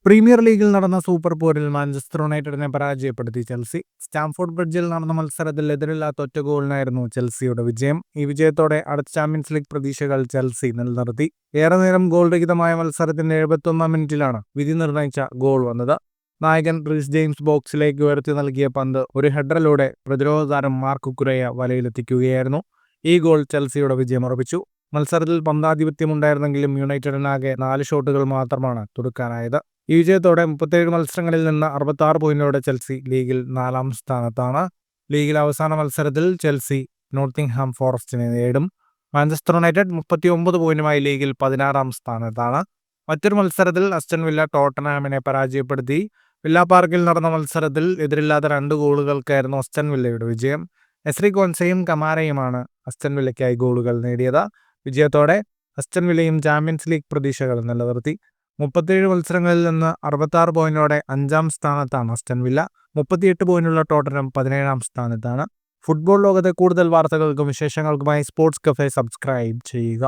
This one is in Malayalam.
പ്രീമിയർ ലീഗിൽ നടന്ന സൂപ്പർ പോരിൽ മാഞ്ചസ്റ്റർ യുണൈറ്റഡിനെ പരാജയപ്പെടുത്തി ചെൽസി. സ്റ്റാംഫോർഡ് ബ്രിഡ്ജിൽ നടന്ന മത്സരത്തിൽ എതിരില്ലാത്ത ഒറ്റ ഗോളിനായിരുന്നു ചെൽസിയുടെ വിജയം. ഈ വിജയത്തോടെ അടുത്ത ചാമ്പ്യൻസ് ലീഗ് പ്രതീക്ഷകൾ ചെൽസി നിലനിർത്തി. ഏറെ നേരം ഗോൾ രഹിതമായ മത്സരത്തിന്റെ 71 മിനിറ്റിലാണ് വിധി നിർണയിച്ച ഗോൾ വന്നത്. നായകൻ റീസ് ജെയിംസ് ബോക്സിലേക്ക് ഉയർത്തി നൽകിയ പന്ത് ഒരു ഹെഡറിലൂടെ പ്രതിരോധ താരം മാർക്ക് കുക്കുറയ വലയിലെത്തിക്കുകയായിരുന്നു. ഈ ഗോൾ ചെൽസിയുടെ വിജയം ഉറപ്പിച്ചു. മത്സരത്തിൽ പന്താധിപത്യമുണ്ടായിരുന്നെങ്കിലും യുണൈറ്റഡിനാകെ 4 ഷോട്ടുകൾ മാത്രമാണ് തുടുക്കാനായത്. ഈ വിജയത്തോടെ 37 മത്സരങ്ങളിൽ നിന്ന് 66 പോയിന്റോടെ ചെൽസി ലീഗിൽ 4-ാം സ്ഥാനത്താണ്. ലീഗിൽ അവസാന മത്സരത്തിൽ ചെൽസി നോട്ടിംഗ്ഹാം ഫോറസ്റ്റിനെ നേരിടും. മാഞ്ചസ്റ്റർ യുണൈറ്റഡ് 39 പോയിന്റുമായി ലീഗിൽ 16-ാം സ്ഥാനത്താണ്. മറ്റൊരു മത്സരത്തിൽ അസ്റ്റൺ വില്ല ടോട്ടൻഹാമിനെ പരാജയപ്പെടുത്തി. വില്ല പാർക്കിൽ നടന്ന മത്സരത്തിൽ എതിരില്ലാത്ത 2 ഗോളുകൾക്കായിരുന്നു അസ്റ്റൺ വില്ലയുടെ വിജയം. എസ്രി കോൻസയും കമാരയുമാണ് അസ്റ്റൺ വില്ലയ്ക്കായി ഗോളുകൾ നേടിയത്. വിജയത്തോടെ അസ്റ്റൺ വില്ലയും ചാമ്പ്യൻസ് ലീഗ് പ്രതീക്ഷകൾ നിലനിർത്തി. 37 മത്സരങ്ങളിൽ നിന്ന് 66 പോയിന്റോടെ 5-ാം സ്ഥാനത്താണ് അസ്റ്റൺ വില്ല. 38 പോയിന്റുള്ള ടോട്ടനം 17-ാം സ്ഥാനത്താണ്. ഫുട്ബോൾ ലോകത്തെ കൂടുതൽ വാർത്തകൾക്കും വിശേഷങ്ങൾക്കുമായി സ്പോർട്സ് കഫേ സബ്സ്ക്രൈബ് ചെയ്യുക.